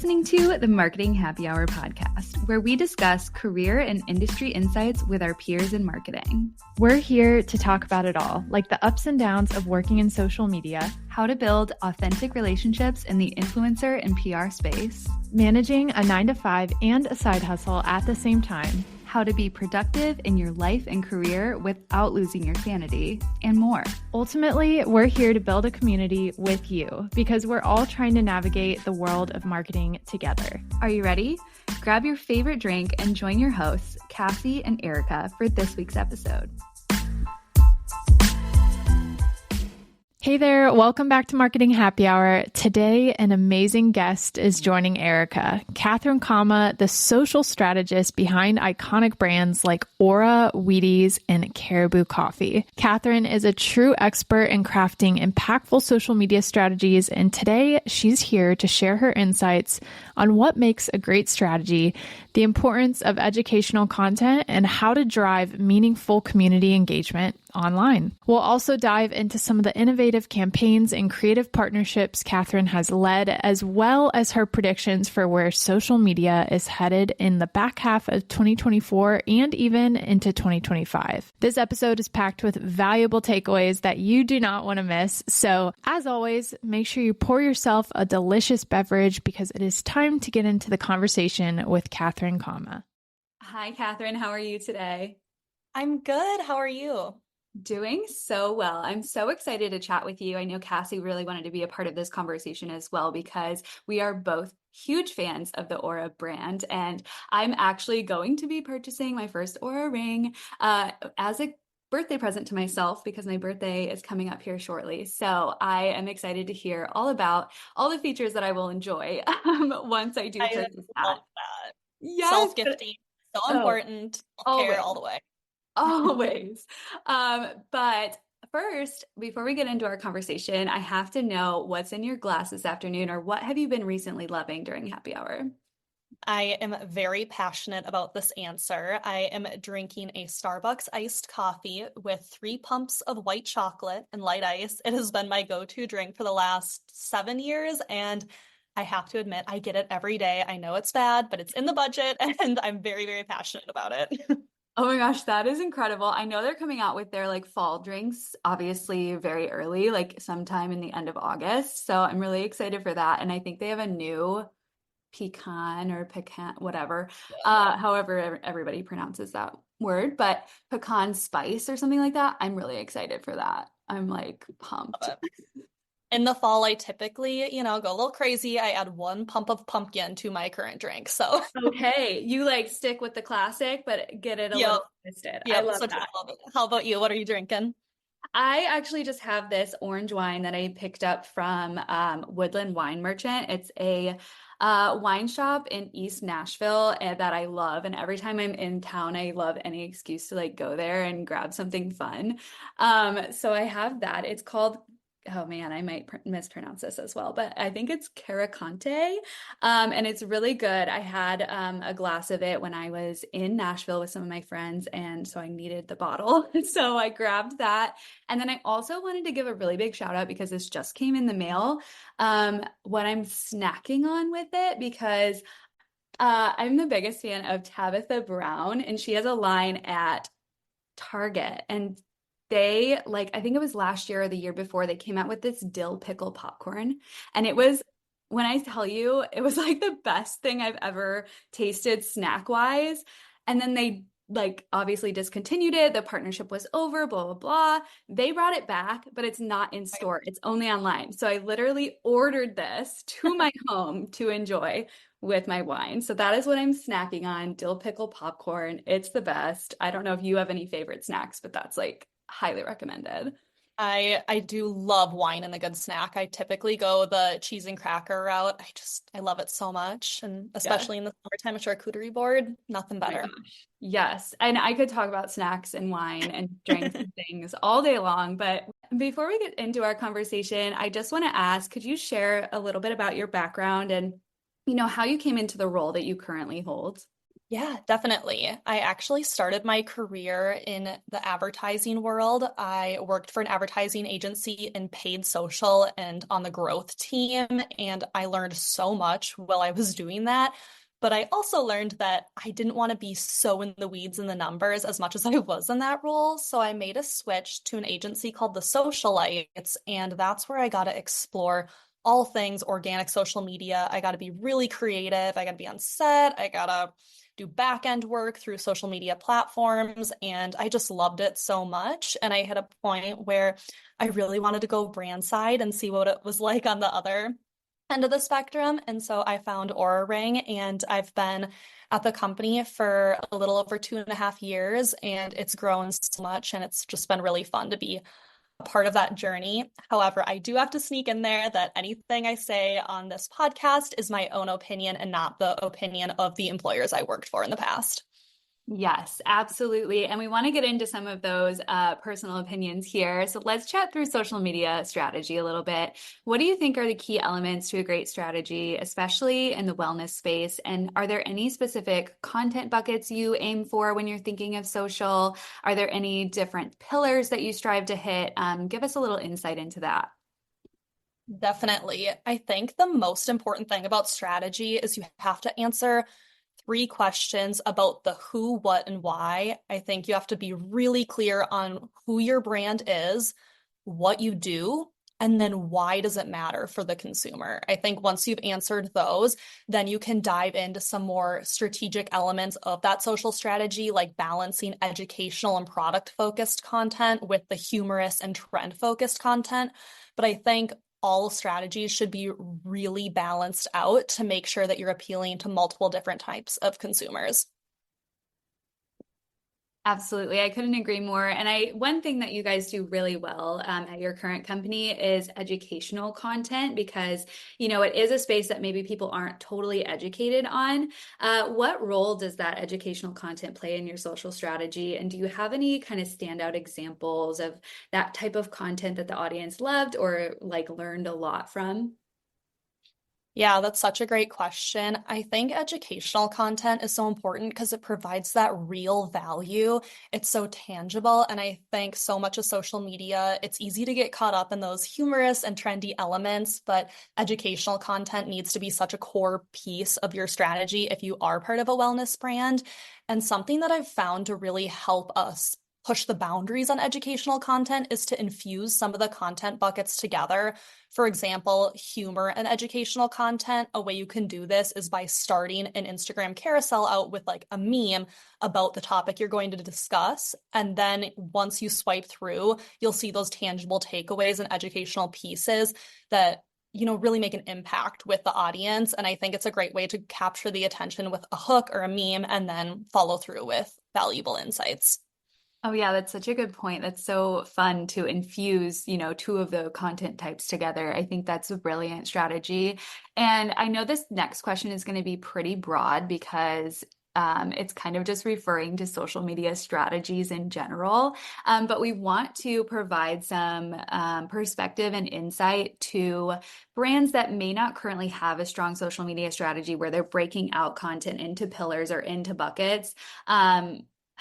listening to the Marketing Happy Hour podcast, where we discuss career and industry insights with our peers in marketing. We're here to talk about it all, like the ups and downs of working in social media, how to build authentic relationships in the influencer and PR space, managing a 9-to-5 and a side hustle at the same time, how to be productive in your life and career without losing your sanity, and more. Ultimately, we're here to build a community with you because we're all trying to navigate the world of marketing together. Are you ready? Grab your favorite drink and join your hosts, Cassie and Erica, for this week's episode. Hey there, welcome back to Marketing Happy Hour. Today, an amazing guest is joining Erica, Katherine Kauma, the social strategist behind iconic brands like ŌURA, Wheaties, and Caribou Coffee. Katherine is a true expert in crafting impactful social media strategies, and today she's here to share her insights on what makes a great strategy, the importance of educational content, and how to drive meaningful community engagement online. We'll also dive into some of the innovative campaigns and creative partnerships Katherine has led, as well as her predictions for where social media is headed in the back half of 2024 and even into 2025. This episode is packed with valuable takeaways that you do not want to miss. So as always, make sure you pour yourself a delicious beverage because it is time to get into the conversation with Katherine Kauma. Hi, Katherine. How are you today? I'm good. How are you? Doing so well. I'm so excited to chat with you. I know Cassie really wanted to be a part of this conversation as well because we are both huge fans of the ŌURA brand, and I'm actually going to be purchasing my first ŌURA ring as a birthday present to myself because my birthday is coming up here shortly. So I am excited to hear all about all the features that I will enjoy once I do purchase that. Love that. Yes. Self-gifting, so important. Self-care all the way. Always. But first, before we get into our conversation, I have to know what's in your glass this afternoon, or what have you been recently loving during happy hour? I am very passionate about this answer. I am drinking a Starbucks iced coffee with 3 pumps of white chocolate and light ice. It has been my go-to drink for the last 7 years, and I have to admit, I get it every day. I know it's bad, but it's in the budget, and I'm very, very passionate about it. Oh my gosh, that is incredible. I know they're coming out with their like fall drinks, obviously very early, like sometime in the end of August. So I'm really excited for that. And I think they have a new pecan, whatever, however everybody pronounces that word, but pecan spice or something like that. I'm really excited for that. I'm like pumped. In the fall, I typically, go a little crazy. I add 1 pump of pumpkin to my current drink. So okay, you like stick with the classic, but get it a little twisted. Yep, I love that. How about you? What are you drinking? I actually just have this orange wine that I picked up from Woodland Wine Merchant. It's a wine shop in East Nashville that I love. And every time I'm in town, I love any excuse to like go there and grab something fun. So I have that. It's called, oh man, I might mispronounce this as well, but I think it's Caricante. And it's really good. I had a glass of it when I was in Nashville with some of my friends, and so I needed the bottle. So I grabbed that. And then I also wanted to give a really big shout out because this just came in the mail, what I'm snacking on with it, because I'm the biggest fan of Tabitha Brown, and she has a line at Target, and they I think it was last year or the year before, they came out with this dill pickle popcorn. And it was, when I tell you, it was like the best thing I've ever tasted snack wise. And then they obviously discontinued it. The partnership was over, blah, blah, blah. They brought it back, but it's not in store. It's only online. So I literally ordered this to my home to enjoy with my wine. So that is what I'm snacking on, dill pickle popcorn. It's the best. I don't know if you have any favorite snacks, but that's highly recommended. I do love wine and a good snack. I typically go the cheese and cracker route. I love it so much. And especially in the summertime, a charcuterie board, nothing better. Oh yes. And I could talk about snacks and wine and drinks and things all day long. But before we get into our conversation, I just want to ask, could you share a little bit about your background and, how you came into the role that you currently hold? Yeah, definitely. I actually started my career in the advertising world. I worked for an advertising agency in paid social and on the growth team, and I learned so much while I was doing that. But I also learned that I didn't want to be so in the weeds in the numbers as much as I was in that role. So I made a switch to an agency called The Socialites, and that's where I got to explore all things organic social media. I got to be really creative. I got to be on set. I got to do back end work through social media platforms. And I just loved it so much. And I hit a point where I really wanted to go brand side and see what it was like on the other end of the spectrum. And so I found Ora Ring, and I've been at the company for a little over 2.5 years, and it's grown so much. And it's just been really fun to be a part of that journey. However, I do have to sneak in there that anything I say on this podcast is my own opinion and not the opinion of the employers I worked for in the past. Yes, absolutely. And we want to get into some of those personal opinions here. So let's chat through social media strategy a little bit. What do you think are the key elements to a great strategy, especially in the wellness space? And are there any specific content buckets you aim for when you're thinking of social? Are there any different pillars that you strive to hit? Give us a little insight into that. Definitely. I think the most important thing about strategy is you have to answer three questions about the who, what, and why. I think you have to be really clear on who your brand is, what you do, and then why does it matter for the consumer. I think once you've answered those, then you can dive into some more strategic elements of that social strategy, like balancing educational and product focused content with the humorous and trend focused content. But I think all strategies should be really balanced out to make sure that you're appealing to multiple different types of consumers. Absolutely. I couldn't agree more. And one thing that you guys do really well at your current company is educational content because, it is a space that maybe people aren't totally educated on. What role does that educational content play in your social strategy? And do you have any kind of standout examples of that type of content that the audience loved or like learned a lot from? Yeah, that's such a great question. I think educational content is so important because it provides that real value. It's so tangible. And I think so much of social media, it's easy to get caught up in those humorous and trendy elements, but educational content needs to be such a core piece of your strategy if you are part of a wellness brand. And something that I've found to really help us push the boundaries on educational content is to infuse some of the content buckets together. For example, humor and educational content. A way you can do this is by starting an Instagram carousel out with like a meme about the topic you're going to discuss. And then once you swipe through, you'll see those tangible takeaways and educational pieces that really make an impact with the audience. And I think it's a great way to capture the attention with a hook or a meme and then follow through with valuable insights. Oh yeah, that's such a good point. That's so fun to infuse, two of the content types together. I think that's a brilliant strategy. And I know this next question is going to be pretty broad because it's kind of just referring to social media strategies in general. But we want to provide some perspective and insight to brands that may not currently have a strong social media strategy where they're breaking out content into pillars or into buckets.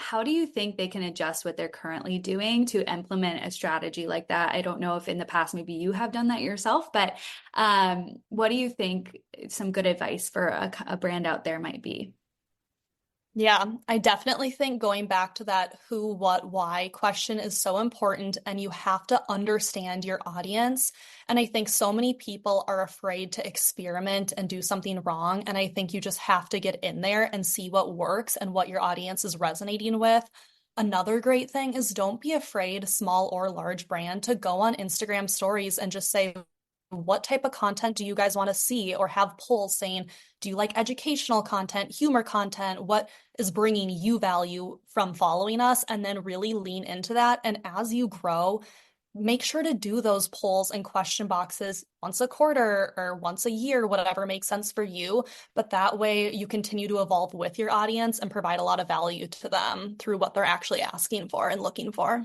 How do you think they can adjust what they're currently doing to implement a strategy like that? I don't know if in the past maybe you have done that yourself, but what do you think some good advice for a brand out there might be? Yeah, I definitely think going back to that who, what, why question is so important, and you have to understand your audience. And I think so many people are afraid to experiment and do something wrong. And I think you just have to get in there and see what works and what your audience is resonating with. Another great thing is don't be afraid, small or large brand, to go on Instagram stories and just say, what type of content do you guys want to see? Or have polls saying, do you like educational content, humor content? What is bringing you value from following us? And then really lean into that. And as you grow, make sure to do those polls and question boxes once a quarter or once a year, whatever makes sense for you. But that way you continue to evolve with your audience and provide a lot of value to them through what they're actually asking for and looking for.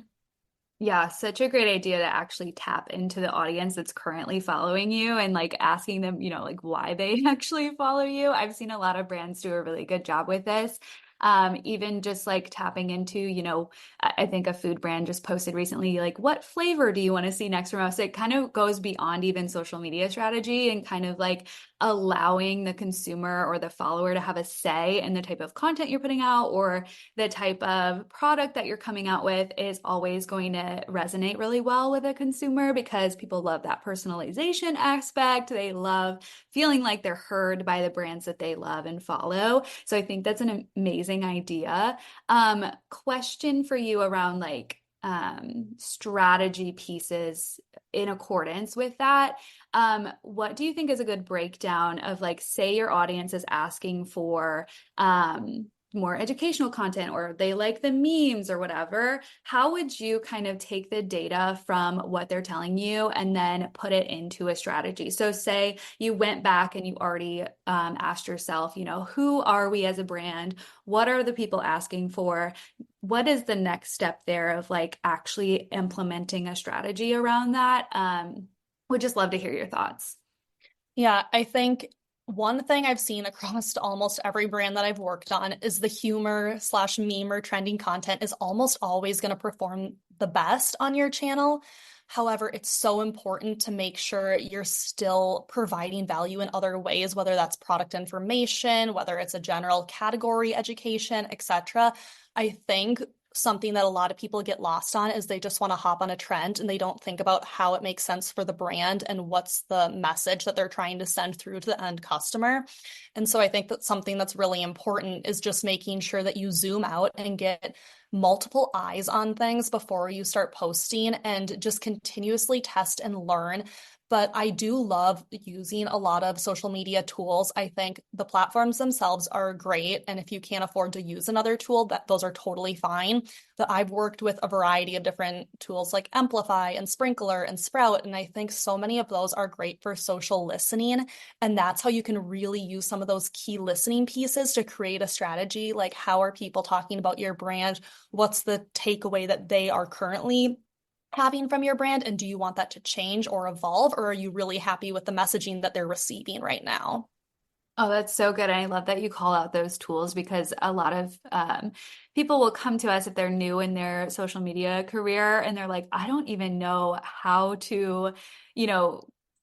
Yeah, such a great idea to actually tap into the audience that's currently following you and like asking them, like why they actually follow you. I've seen a lot of brands do a really good job with this. Even just like tapping into, I think a food brand just posted recently, like, what flavor do you want to see next from us? It kind of goes beyond even social media strategy and kind of like allowing the consumer or the follower to have a say in the type of content you're putting out or the type of product that you're coming out with is always going to resonate really well with a consumer because people love that personalization aspect. They love feeling like they're heard by the brands that they love and follow. So I think that's an amazing idea. Question for you around like strategy pieces in accordance with that. What do you think is a good breakdown of like, say your audience is asking for more educational content or they like the memes or whatever, how would you kind of take the data from what they're telling you and then put it into a strategy? So say you went back and you already asked yourself, who are we as a brand? What are the people asking for? What is the next step there of like actually implementing a strategy around that? Would just love to hear your thoughts. Yeah, I think one thing I've seen across almost every brand that I've worked on is the humor slash meme or trending content is almost always going to perform the best on your channel. However, it's so important to make sure you're still providing value in other ways, whether that's product information, whether it's a general category education, etc. I think something that a lot of people get lost on is they just want to hop on a trend and they don't think about how it makes sense for the brand and what's the message that they're trying to send through to the end customer. And so I think that something that's really important is just making sure that you zoom out and get multiple eyes on things before you start posting and just continuously test and learn. But I do love using a lot of social media tools. I think the platforms themselves are great. And if you can't afford to use another tool, those are totally fine. But I've worked with a variety of different tools like Emplifi and Sprinklr and Sprout. And I think so many of those are great for social listening. And that's how you can really use some of those key listening pieces to create a strategy. Like, how are people talking about your brand? What's the takeaway that they are currently having from your brand? And do you want that to change or evolve? Or are you really happy with the messaging that they're receiving right now? Oh, that's so good. I love that you call out those tools because a lot of people will come to us if they're new in their social media career and they're like, I don't even know how to,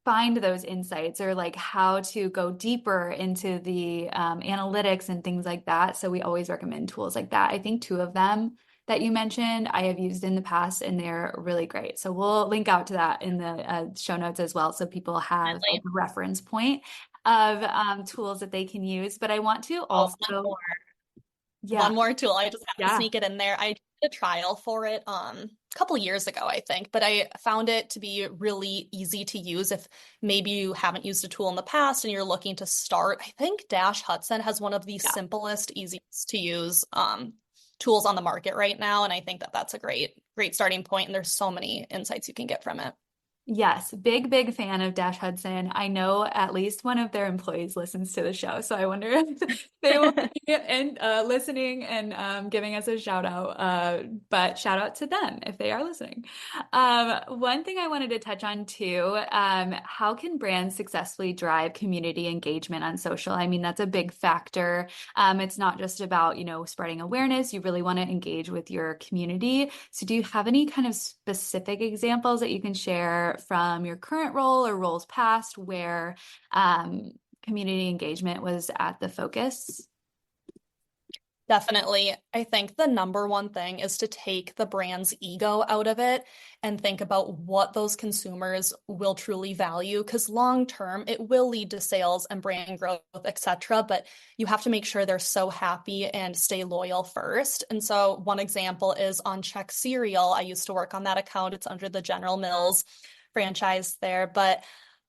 find those insights or like how to go deeper into the analytics and things like that. So we always recommend tools like that. I think two of them that you mentioned I have used in the past and they're really great. So we'll link out to that in the show notes as well so people have like a reference point of tools that they can use. But I want to also, yeah, One more tool. I just have to yeah. sneak it in there. I did a trial for it a couple years ago, I think, but I found it to be really easy to use if maybe you haven't used a tool in the past and you're looking to start. I think Hudson has one of the simplest, easiest to use tools on the market right now. And I think that that's a great starting point. And there's so many insights you can get from it. Yes, big fan of Dash Hudson. I know at least one of their employees listens to the show, so I wonder if they will be listening and giving us a shout out. But shout out to them if they are listening. One thing I wanted to touch on too, how can brands successfully drive community engagement on social? I mean, that's a big factor. It's not just about, spreading awareness. You really want to engage with your community. So do you have any kind of specific examples that you can share from your current role or roles past where community engagement was at the focus? Definitely. I think the number one thing is to take the brand's ego out of it and think about what those consumers will truly value. Because long term, it will lead to sales and brand growth, etc. But you have to make sure they're so happy and stay loyal first. And so one example is on Check Cereal. I used to work on that account. It's under the General Mills franchise there, but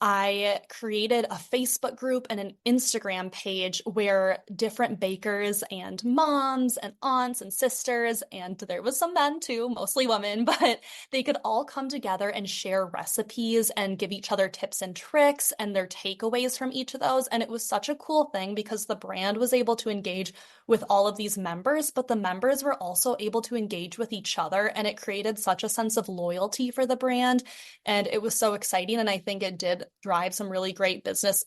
I created a Facebook group and an Instagram page where different bakers and moms and aunts and sisters, and there was some men too, mostly women, but they could all come together and share recipes and give each other tips and tricks and their takeaways from each of those. And it was such a cool thing because the brand was able to engage with all of these members, but the members were also able to engage with each other. And it created such a sense of loyalty for the brand. And it was so exciting. And I think it did drive some really great business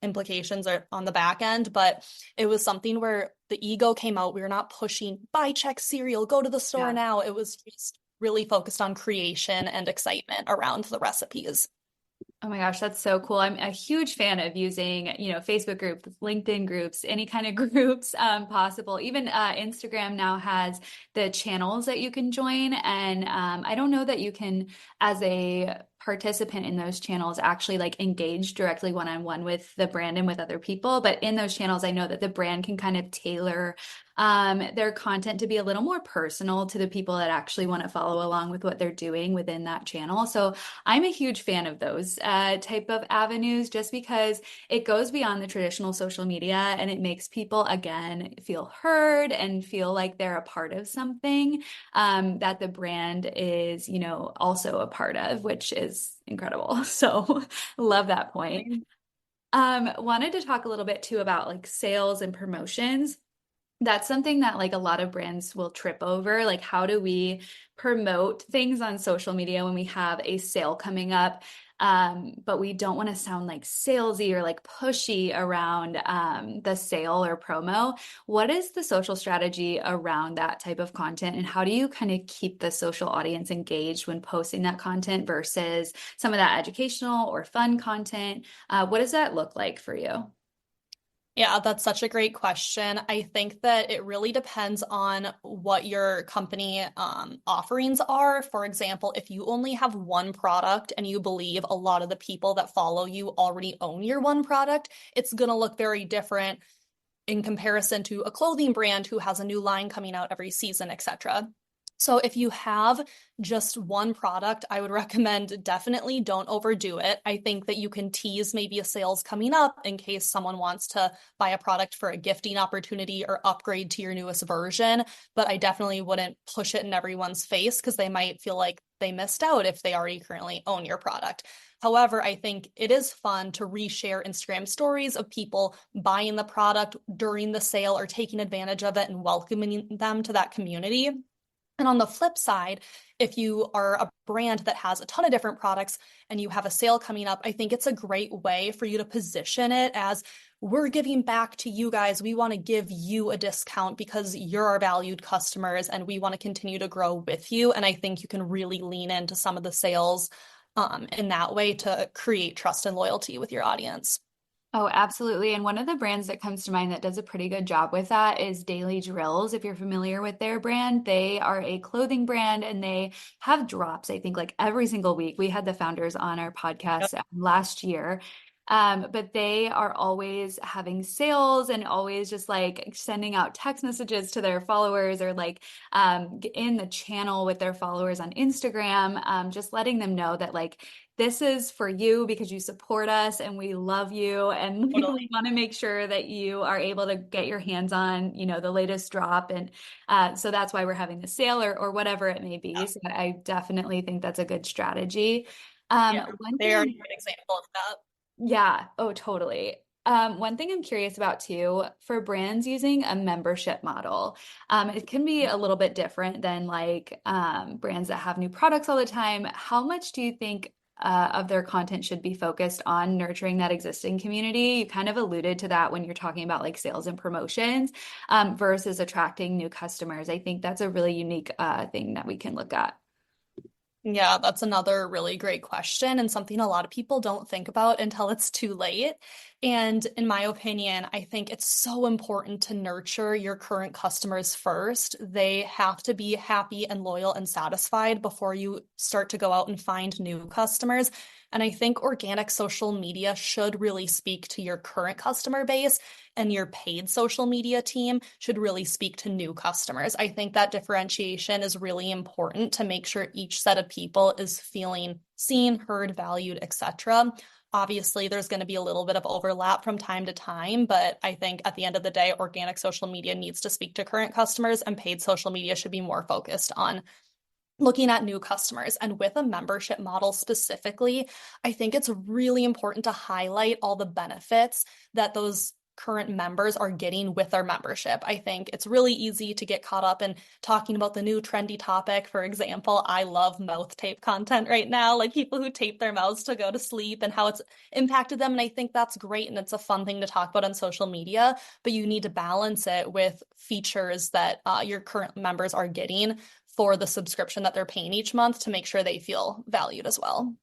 implications are on the back end, but it was something where the ego came out. We were not pushing buy, check, cereal, go to the store now. It was just really focused on creation and excitement around the recipes. Oh my gosh, that's so cool. I'm a huge fan of using, Facebook groups, LinkedIn groups, any kind of groups possible. Even Instagram now has the channels that you can join. And I don't know that you can, as a participant in those channels, actually like engage directly one-on-one with the brand and with other people. But in those channels, I know that the brand can kind of tailor their content to be a little more personal to the people that actually want to follow along with what they're doing within that channel. So I'm a huge fan of those type of avenues just because it goes beyond the traditional social media and it makes people, again, feel heard and feel like they're a part of something that the brand is, also a part of, which is incredible. So love that point. Wanted to talk a little bit too about like sales and promotions. That's something that like a lot of brands will trip over. Like, how do we promote things on social media when we have a sale coming up? But we don't want to sound like salesy or like pushy around the sale or promo. What is the social strategy around that type of content? And how do you kind of keep the social audience engaged when posting that content versus some of that educational or fun content? What does that look like for you? Yeah, that's such a great question. I think that it really depends on what your company offerings are. For example, if you only have one product and you believe a lot of the people that follow you already own your one product, it's going to look very different in comparison to a clothing brand who has a new line coming out every season, etc. So if you have just one product, I would recommend definitely don't overdo it. I think that you can tease maybe a sales coming up in case someone wants to buy a product for a gifting opportunity or upgrade to your newest version. But I definitely wouldn't push it in everyone's face because they might feel like they missed out if they already currently own your product. However, I think it is fun to reshare Instagram stories of people buying the product during the sale or taking advantage of it and welcoming them to that community. And on the flip side, if you are a brand that has a ton of different products and you have a sale coming up, I think it's a great way for you to position it as we're giving back to you guys. We want to give you a discount because you're our valued customers and we want to continue to grow with you. And I think you can really lean into some of the sales in that way to create trust and loyalty with your audience. Oh, absolutely. And one of the brands that comes to mind that does a pretty good job with that is Daily Drills. If you're familiar with their brand, they are a clothing brand and they have drops, I think, like every single week. We had the founders on our podcast last year. But they are always having sales and always just like sending out text messages to their followers or like in the channel with their followers on Instagram, just letting them know that like this is for you because you support us and we love you and we want to make sure that you are able to get your hands on, the latest drop. And so that's why we're having the sale or whatever it may be. So I definitely think that's a good strategy. They are a good example of that. Yeah. Oh, totally. One thing I'm curious about too, for brands using a membership model, it can be a little bit different than like brands that have new products all the time. How much do you think of their content should be focused on nurturing that existing community? You kind of alluded to that when you're talking about like sales and promotions versus attracting new customers. I think that's a really unique thing that we can look at. Yeah, that's another really great question and something a lot of people don't think about until it's too late. And in my opinion, I think it's so important to nurture your current customers first. They have to be happy and loyal and satisfied before you start to go out and find new customers. And I think organic social media should really speak to your current customer base, and your paid social media team should really speak to new customers. I think that differentiation is really important to make sure each set of people is feeling seen, heard, valued, etc. Obviously, there's going to be a little bit of overlap from time to time, but I think at the end of the day, organic social media needs to speak to current customers and paid social media should be more focused on looking at new customers. And with a membership model specifically, I think it's really important to highlight all the benefits that those current members are getting with their membership. I think it's really easy to get caught up in talking about the new trendy topic. For example, I love mouth tape content right now, like people who tape their mouths to go to sleep and how it's impacted them. And I think that's great. And it's a fun thing to talk about on social media, but you need to balance it with features that your current members are getting for the subscription that they're paying each month to make sure they feel valued as well.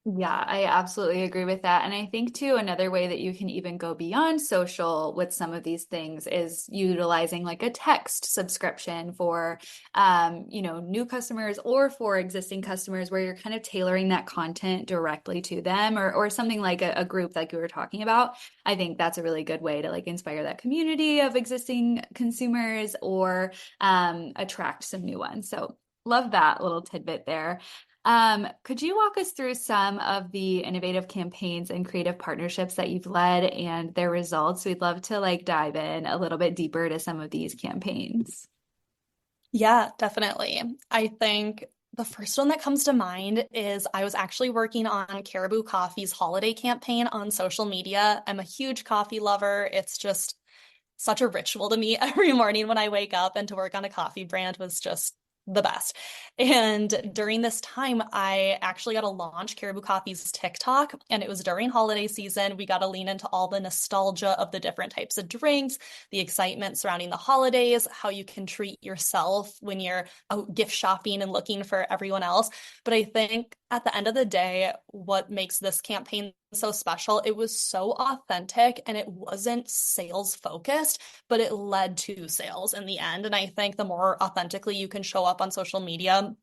Yeah, I absolutely agree with that. And I think too, another way that you can even go beyond social with some of these things is utilizing like a text subscription for, new customers or for existing customers where you're kind of tailoring that content directly to them or something like a group like you were talking about. I think that's a really good way to like inspire that community of existing consumers or attract some new ones. So love that little tidbit there. Could you walk us through some of the innovative campaigns and creative partnerships that you've led and their results? We'd love to like dive in a little bit deeper to some of these campaigns. Yeah, definitely. I think the first one that comes to mind is I was actually working on Caribou Coffee's holiday campaign on social media. I'm a huge coffee lover. It's just such a ritual to me every morning when I wake up, and to work on a coffee brand was just the best. And during this time, I actually got to launch Caribou Coffee's TikTok, and it was during holiday season. We got to lean into all the nostalgia of the different types of drinks, the excitement surrounding the holidays, how you can treat yourself when you're out gift shopping and looking for everyone else. But I think at the end of the day, what makes this campaign so special, it was so authentic and it wasn't sales focused, but it led to sales in the end. And I think the more authentically you can show up on social media,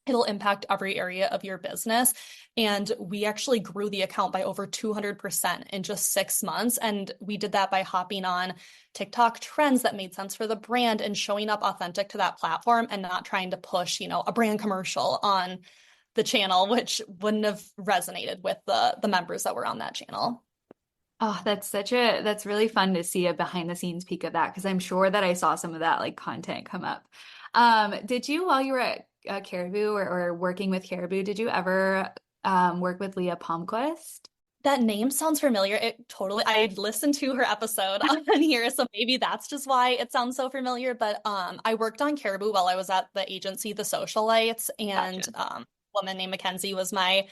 it'll impact every area of your business. And we actually grew the account by over 200% in just 6 months. And we did that by hopping on TikTok trends that made sense for the brand and showing up authentic to that platform and not trying to push, a brand commercial on the channel, which wouldn't have resonated with the members that were on that channel. Oh, that's really fun to see a behind the scenes peek of that because I'm sure that I saw some of that like content come up. Did you, while you were at Caribou or working with Caribou, did you ever work with Leah Palmquist? That name sounds familiar. I listened to her episode on here, so maybe that's just why it sounds so familiar. But I worked on Caribou while I was at the agency, The Socialites, and Gotcha. a woman named Mackenzie was my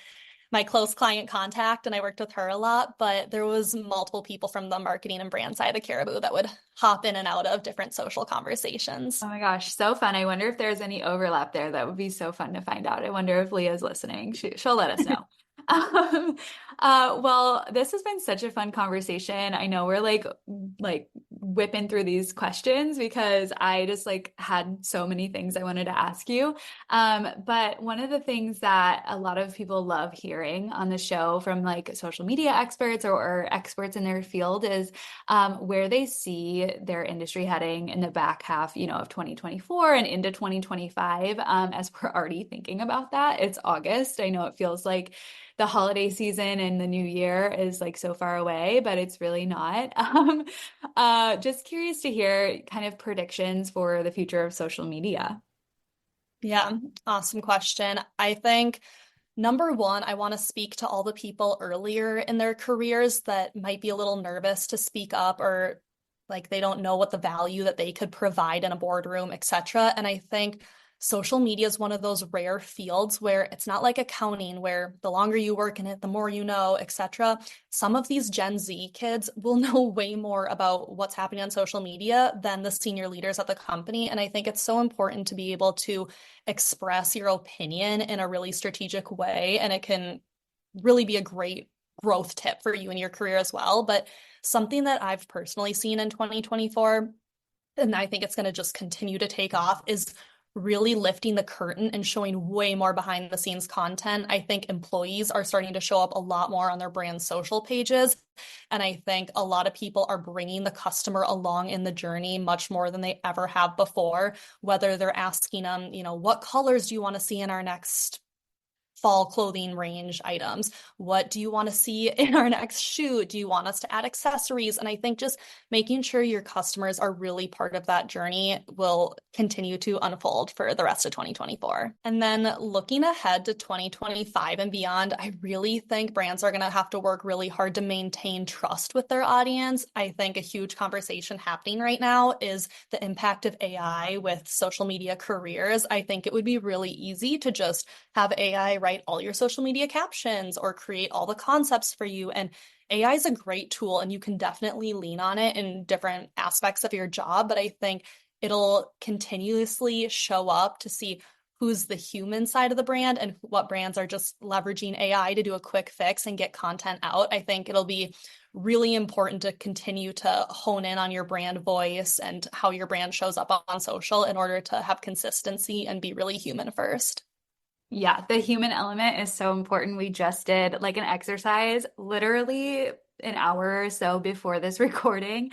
close client contact, and I worked with her a lot. But there was multiple people from the marketing and brand side of Caribou that would hop in and out of different social conversations. Oh my gosh, so fun. I wonder if there's any overlap there. That would be so fun to find out. I wonder if Leah's listening. She'll let us know. Um, well, this has been such a fun conversation. I know we're like whipping through these questions because I just like had so many things I wanted to ask you. But one of the things that a lot of people love hearing on the show from like social media experts or experts in their field is where they see their industry heading in the back half, of 2024 and into 2025. As we're already thinking about that, it's August. I know it feels like the holiday season and the new year is like so far away, but it's really not. Just curious to hear kind of predictions for the future of social media. Yeah, awesome question. I think number one, I want to speak to all the people earlier in their careers that might be a little nervous to speak up or like they don't know what the value that they could provide in a boardroom, etc. And I think social media is one of those rare fields where it's not like accounting, where the longer you work in it, the more you know, etc. Some of these Gen Z kids will know way more about what's happening on social media than the senior leaders at the company. And I think it's so important to be able to express your opinion in a really strategic way. And it can really be a great growth tip for you in your career as well. But something that I've personally seen in 2024, and I think it's going to just continue to take off, is really lifting the curtain and showing way more behind the scenes content. I think employees are starting to show up a lot more on their brand social pages. And I think a lot of people are bringing the customer along in the journey much more than they ever have before, whether they're asking them, what colors do you want to see in our next fall clothing range items? What do you want to see in our next shoot? Do you want us to add accessories? And I think just making sure your customers are really part of that journey will continue to unfold for the rest of 2024. And then looking ahead to 2025 and beyond, I really think brands are going to have to work really hard to maintain trust with their audience. I think a huge conversation happening right now is the impact of AI with social media careers. I think it would be really easy to just have AI write all your social media captions or create all the concepts for you. And AI is a great tool and you can definitely lean on it in different aspects of your job. But I think it'll continuously show up to see who's the human side of the brand and what brands are just leveraging AI to do a quick fix and get content out. I think it'll be really important to continue to hone in on your brand voice and how your brand shows up on social in order to have consistency and be really human first. Yeah, the human element is so important. We just did like an exercise literally an hour or so before this recording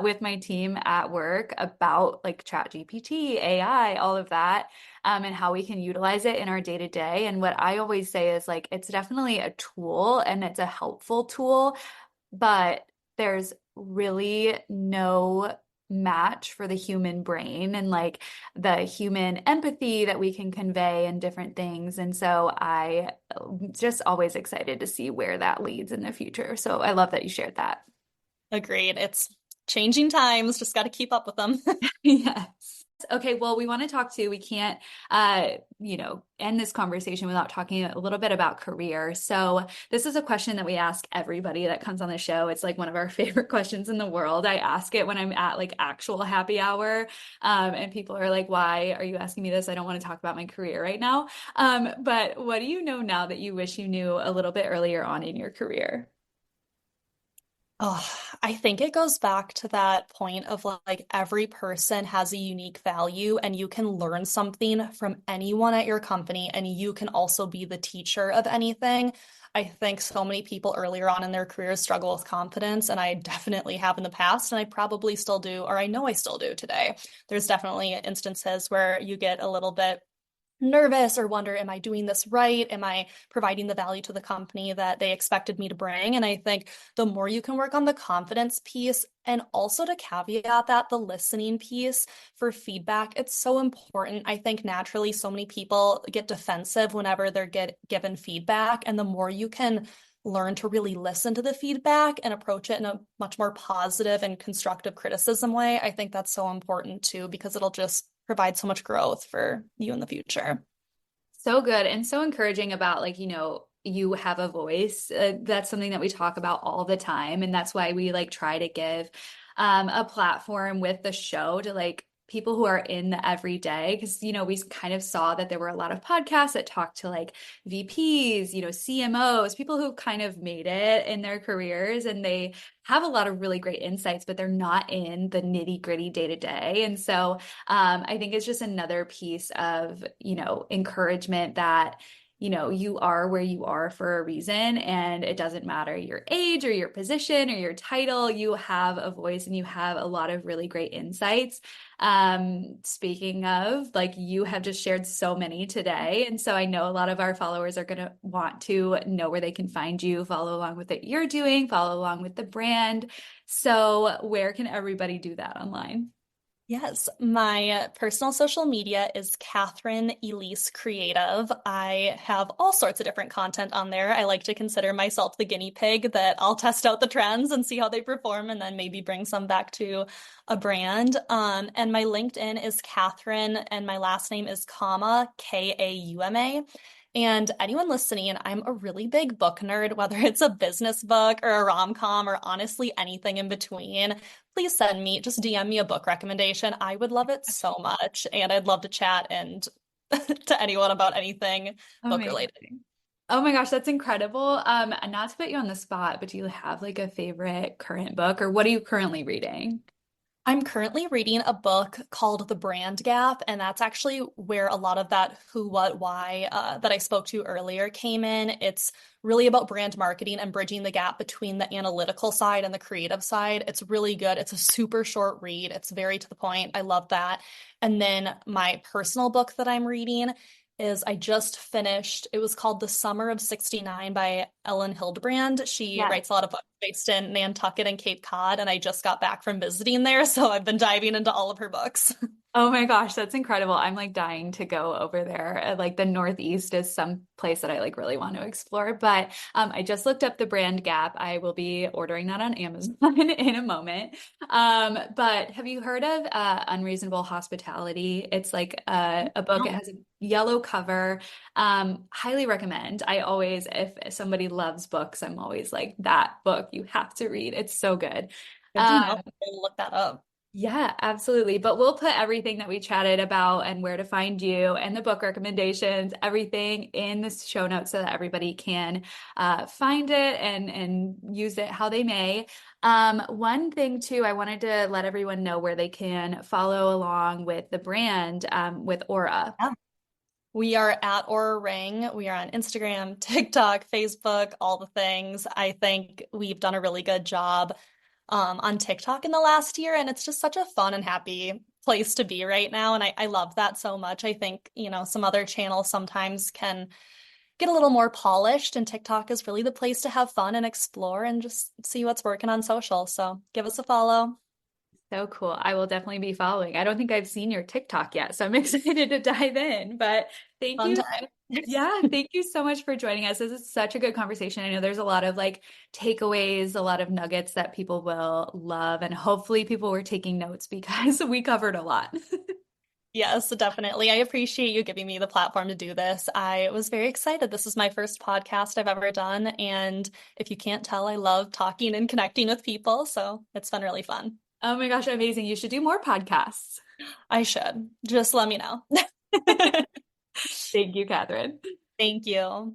with my team at work about like ChatGPT, AI, all of that, and how we can utilize it in our day to day. And what I always say is like, it's definitely a tool and it's a helpful tool, but there's really no match for the human brain and like the human empathy that we can convey and different things. And so I just always excited to see where that leads in the future. So I love that you shared that. Agreed. It's changing times, just got to keep up with them. Yes. Okay, well, we want to talk to, we can't, end this conversation without talking a little bit about career. So this is a question that we ask everybody that comes on the show. It's like one of our favorite questions in the world. I ask it when I'm at like actual happy hour. And people are like, why are you asking me this? I don't want to talk about my career right now. But what do you know now that you wish you knew a little bit earlier on in your career? Oh, I think it goes back to that point of like every person has a unique value and you can learn something from anyone at your company and you can also be the teacher of anything. I think so many people earlier on in their careers struggle with confidence, and I definitely have in the past, and I probably still do, or I know I still do today. There's definitely instances where you get a little bit nervous or wonder, am I doing this right? Am I providing the value to the company that they expected me to bring? And I think the more you can work on the confidence piece and also to caveat that the listening piece for feedback, it's so important. I think naturally so many people get defensive whenever they're given feedback. And the more you can learn to really listen to the feedback and approach it in a much more positive and constructive criticism way, I think that's so important too, because it'll just provide so much growth for you in the future. So good and so encouraging about like, you have a voice. That's something that we talk about all the time. And that's why we like try to give a platform with the show to like people who are in the everyday, because, we kind of saw that there were a lot of podcasts that talked to like VPs, CMOs, people who kind of made it in their careers and they have a lot of really great insights, but they're not in the nitty gritty day to day. And so I think it's just another piece of, encouragement that you are where you are for a reason, and it doesn't matter your age or your position or your title. You have a voice and you have a lot of really great insights. Speaking of, like, you have just shared so many today. And so I know a lot of our followers are going to want to know where they can find you, follow along with what you're doing, follow along with the brand. So where can everybody do that online? Yes, my personal social media is Katherine Elise Creative. I have all sorts of different content on there. I like to consider myself the guinea pig that I'll test out the trends and see how they perform and then maybe bring some back to a brand. And my LinkedIn is Katherine and my last name is Kauma, Kauma. And anyone listening, I'm a really big book nerd, whether it's a business book or a rom-com or honestly anything in between. Please just DM me a book recommendation. I would love it so much. And I'd love to chat and to anyone about anything book related. Oh my gosh, that's incredible. Not to put you on the spot, but do you have like a favorite current book, or what are you currently reading? I'm currently reading a book called The Brand Gap, and that's actually where a lot of that who, what, why that I spoke to earlier came in. It's really about brand marketing and bridging the gap between the analytical side and the creative side. It's really good. It's a super short read. It's very to the point. I love that. And then my personal book that I'm reading is I just finished, it was called The Summer of '69 by Ellen Hildebrand. She writes a lot of books based in Nantucket and Cape Cod, and I just got back from visiting there, so I've been diving into all of her books. Oh my gosh, that's incredible. I'm like dying to go over there. Like the Northeast is some place that I like really want to explore. But I just looked up the brand Gap. I will be ordering that on Amazon in a moment. But have you heard of Unreasonable Hospitality? It's like a book. It has a yellow cover. Highly recommend. I always, if somebody loves books, I'm always like, that book you have to read. It's so good. Good to know. I'll look that up. Yeah, absolutely. But we'll put everything that we chatted about and where to find you and the book recommendations, everything in the show notes so that everybody can find it and use it how they may. One thing too, I wanted to let everyone know where they can follow along with the brand with ŌURA. Yeah. We are at ŌURA Ring. We are on Instagram, TikTok, Facebook, all the things. I think we've done a really good job on TikTok in the last year, and it's just such a fun and happy place to be right now, and I love that so much. I think, some other channels sometimes can get a little more polished, and TikTok is really the place to have fun and explore and just see what's working on social. So give us a follow. So cool. I will definitely be following. I don't think I've seen your TikTok yet, so I'm excited to dive in, but thank you. Yeah, thank you so much for joining us. This is such a good conversation. I know there's a lot of like takeaways, a lot of nuggets that people will love, and hopefully people were taking notes because we covered a lot. Yes, definitely. I appreciate you giving me the platform to do this. I was very excited. This is my first podcast I've ever done, and if you can't tell, I love talking and connecting with people, so it's been really fun. Oh my gosh, amazing. You should do more podcasts. I should. Just let me know. Thank you, Katherine. Thank you.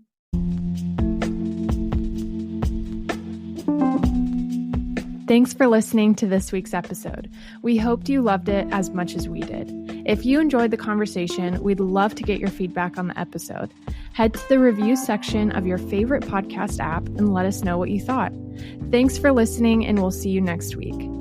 Thanks for listening to this week's episode. We hoped you loved it as much as we did. If you enjoyed the conversation, we'd love to get your feedback on the episode. Head to the review section of your favorite podcast app and let us know what you thought. Thanks for listening, and we'll see you next week.